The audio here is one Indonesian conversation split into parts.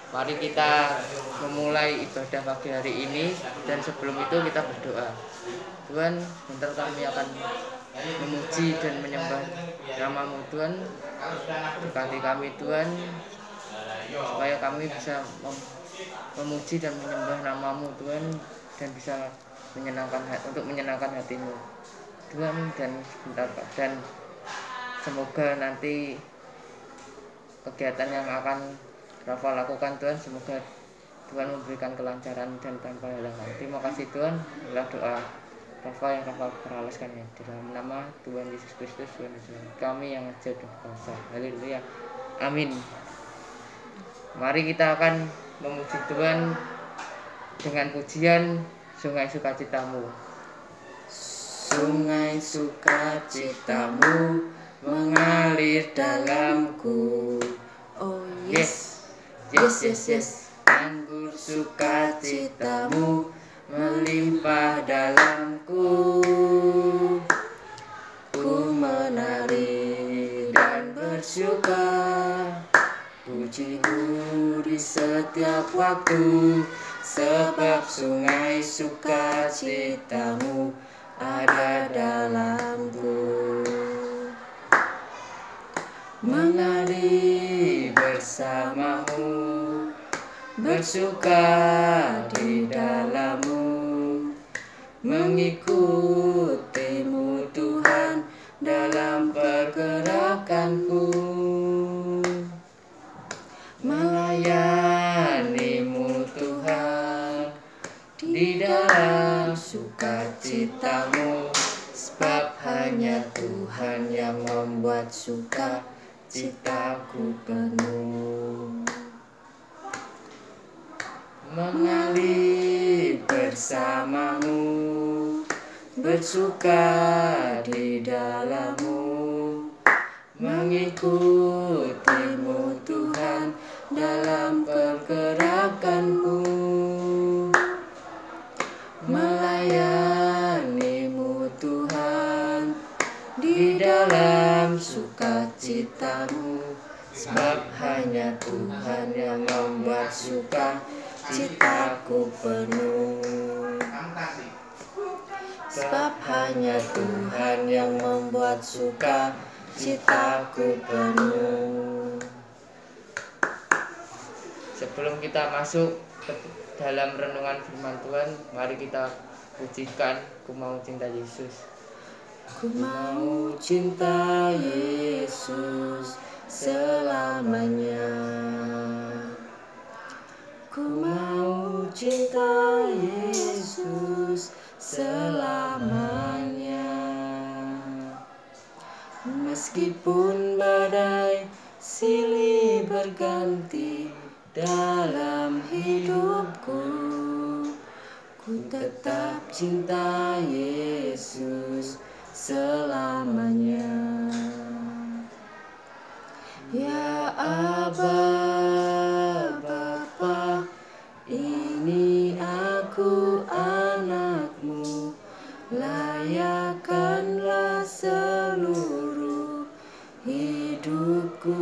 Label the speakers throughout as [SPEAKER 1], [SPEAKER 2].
[SPEAKER 1] Mari kita memulai ibadah pagi hari ini, dan sebelum itu kita berdoa. Tuhan, bentar kami akan memuji dan menyembah nama-Mu Tuhan. Berkati kami Tuhan, supaya kami bisa memuji dan menyembah nama-Mu Tuhan, dan bisa untuk menyenangkan hati-Mu Tuhan. Dan semoga nanti kegiatan yang akan Rafa lakukan Tuhan, semoga Tuhan memberikan kelancaran dan tanpa halangan. Terima kasih Tuhan. Inilah doa Rafa yang Rafa peralaskan ya, di dalam nama Tuhan Yesus Kristus Tuhan kami yang ajaib dan kuasa. Haleluya. Amin. Mari kita akan memuji Tuhan dengan pujian Sungai Sukacitamu. Sungai sukacitamu mengalir dalamku.
[SPEAKER 2] Oh
[SPEAKER 1] yes. Anggur sukacitamu melimpah dalamku. Ku menari dan bersyukur, puji-Mu di setiap waktu, sebab sungai sukacitamu ada dalamku. Menari bersama-Mu, bersuka di dalam-Mu, mengikuti-Mu Tuhan dalam pergerakanku, melayani-Mu Tuhan di dalam sukacitamu, sebab hanya Tuhan yang membuat sukacitaku penuh. Mengalir bersama-Mu, bersuka di dalam-Mu, mengikuti-Mu Tuhan dalam pergerakanku, melayani-Mu Tuhan di dalam sukacitamu, sebab hanya Tuhan yang membuat sukacitaku penuh. Sebab hanya Tuhan yang membuat sukacitaku penuh. Sebelum kita masuk ke dalam renungan firman Tuhan, mari kita pujikan Ku Mau Cinta Yesus. Ku mau cinta Yesus selamanya. Ku mau cinta Yesus selamanya. Meskipun badai silih berganti dalam hidupku, ku tetap cinta Yesus selamanya. Ya Aba, Bapa, ini aku anak-Mu, layakkanlah seluruh hidupku.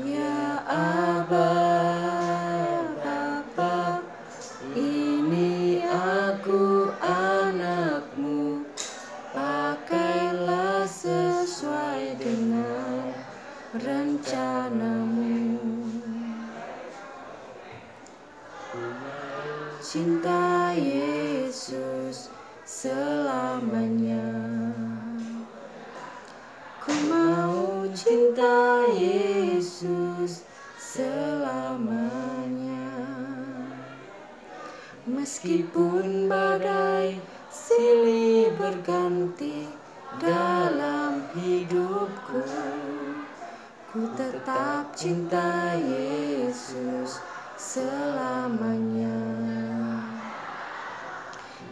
[SPEAKER 1] Ya Aba, Bapa, ini aku anak-Mu, pakailah sesuai dengan rencana-Mu. Cinta Yesus selamanya. Ku mau cinta Yesus selamanya. Meskipun badai silih berganti dalam hidupku, ku tetap cinta Yesus selamanya.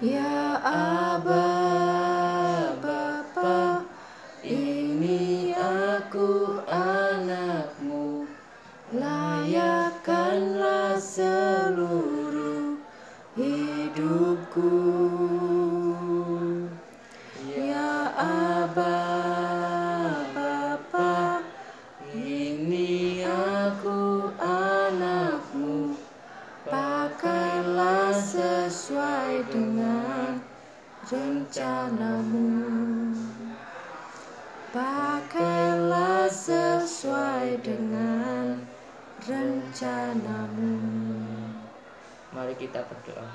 [SPEAKER 1] Ya Aba, Bapa, ini aku anak-Mu, layakkanlah seluruh hidupku. Ya Aba, Bapa, ini aku
[SPEAKER 2] sesuai dengan rencanamu.
[SPEAKER 1] Mari kita berdoa.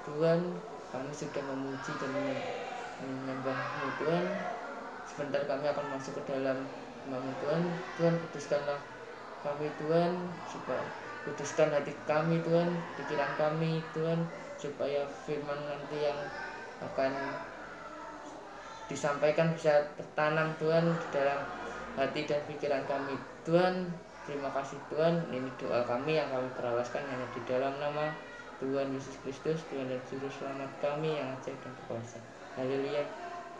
[SPEAKER 1] Tuhan, kami sudah memuji dan menyembah-Mu Tuhan. Sebentar kami akan masuk ke dalam nama Tuhan. Tuhan, kuduskanlah kami Tuhan, supaya kuduskan hati kami Tuhan, pikiran kami Tuhan, supaya firman nanti yang akan disampaikan bisa tertanam Tuhan di dalam hati dan pikiran kami Tuhan. Terima kasih Tuhan, ini doa kami yang kami berhalaskan hanya di dalam nama Tuhan Yesus Kristus, Tuhan dan Juru Selamat kami yang ajaib dan berkuasa. Haleluya,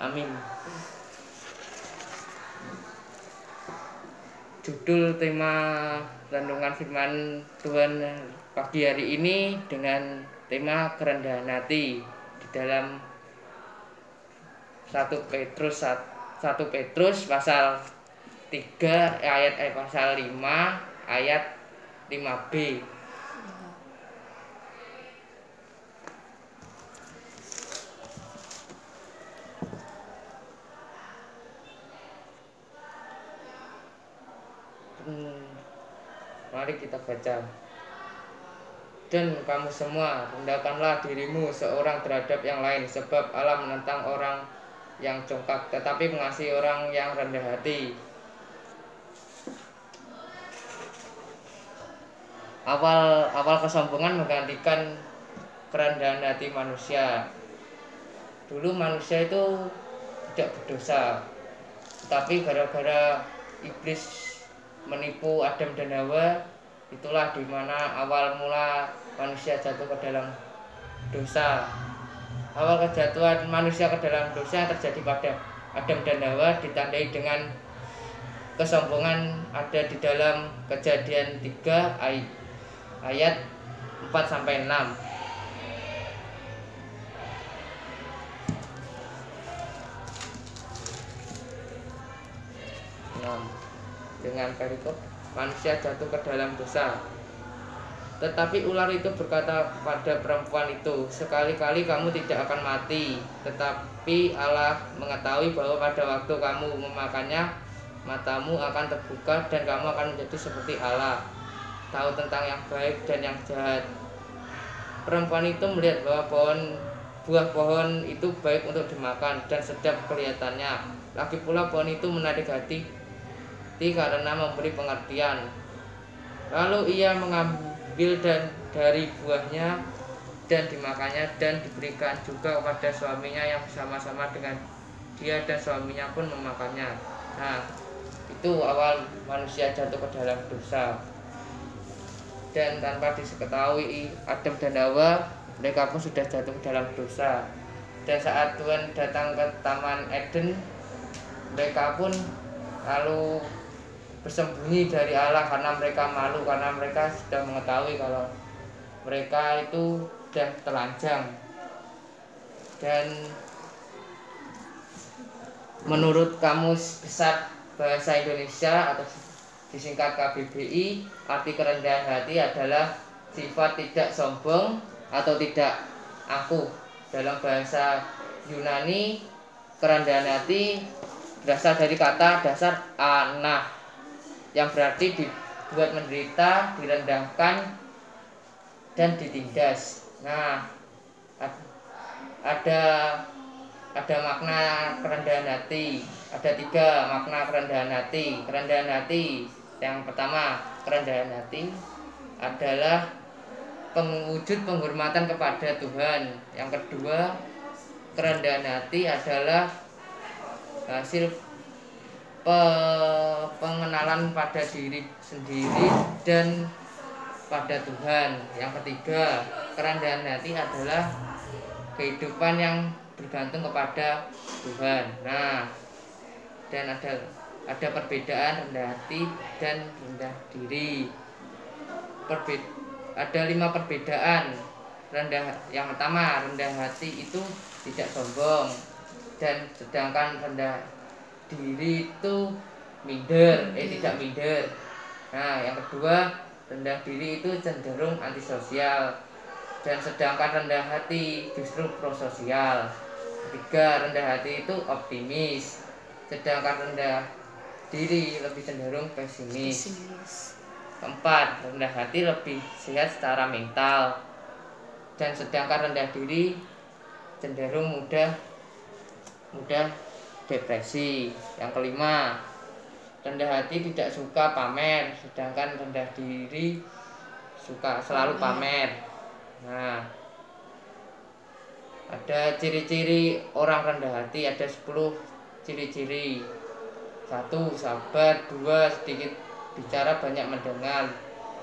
[SPEAKER 1] amin. Judul tema renungan firman Tuhan pagi hari ini dengan tema kerendahan hati di dalam 1 Petrus pasal 3 pasal 5 ayat 5b. Mari kita baca. Dan kamu semua, rendahkanlah dirimu seorang terhadap yang lain, sebab Allah menentang orang yang congkak, tetapi mengasihi orang yang rendah hati. Awal kesombongan menggantikan kerendahan hati manusia. Dulu manusia itu tidak berdosa, tetapi gara-gara iblis menipu Adam dan Hawa, itulah dimana awal mula manusia jatuh ke dalam dosa. Awal kejatuhan manusia ke dalam dosa yang terjadi pada Adam dan Hawa ditandai dengan kesombongan, ada di dalam Kejadian 3 ayat 4-6. Dengan perikop manusia jatuh ke dalam dosa. Tetapi ular itu berkata pada perempuan itu, sekali-kali kamu tidak akan mati. Tetapi Allah mengetahui bahwa pada waktu kamu memakannya, matamu akan terbuka dan kamu akan menjadi seperti Allah, tahu tentang yang baik dan yang jahat. Perempuan itu melihat bahwa buah pohon itu baik untuk dimakan dan sedap kelihatannya. Lagi pula pohon itu menarik hati karena memberi pengertian. Lalu ia mengambil dari buahnya dan dimakannya, dan diberikan juga kepada suaminya yang bersama-sama dengan dia, dan suaminya pun memakannya. Nah, itu awal manusia jatuh ke dalam dosa. Dan tanpa diketahui Adam dan Hawa, mereka pun sudah jatuh ke dalam dosa. Dan saat Tuhan datang ke Taman Eden, mereka pun lalu bersembunyi dari Allah karena mereka malu, karena mereka sudah mengetahui kalau mereka itu sudah telanjang. Dan menurut Kamus Besar Bahasa Indonesia atau disingkat KBBI, arti kerendahan hati adalah sifat tidak sombong atau tidak angkuh. Dalam bahasa Yunani, kerendahan hati berasal dari kata dasar anah, yang berarti dibuat menderita, direndahkan, dan ditindas. Nah, ada makna kerendahan hati. Ada 3 makna kerendahan hati. Kerendahan hati yang pertama, kerendahan hati adalah wujud penghormatan kepada Tuhan. Yang kedua, kerendahan hati adalah hasil pengenalan pada diri sendiri dan pada Tuhan. Yang ketiga, kerendahan hati adalah kehidupan yang bergantung kepada Tuhan. Nah, dan ada perbedaan rendah hati dan rendah diri. Ada 5 perbedaan. Yang pertama, rendah hati itu tidak sombong, dan sedangkan rendah diri itu tidak minder. Nah, yang kedua, rendah diri itu cenderung antisosial, dan sedangkan rendah hati justru prososial. Ketiga, rendah hati itu optimis, sedangkan rendah diri, lebih cenderung pesimis. Keempat, rendah hati lebih sehat secara mental. Dan sedangkan rendah diri cenderung mudah depresi. Yang kelima, rendah hati tidak suka pamer, sedangkan rendah diri suka selalu pamer. Nah, ada ciri-ciri orang rendah hati, ada 10 ciri-ciri. 1. Sabar. 2. Sedikit bicara banyak mendengar.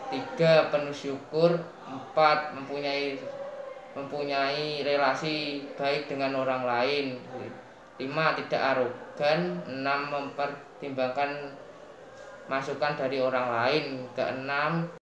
[SPEAKER 1] 3. Penuh syukur. 4. Mempunyai relasi baik dengan orang lain. 5. Tidak arogan. 6. Mempertimbangkan masukan dari orang lain. Keenam,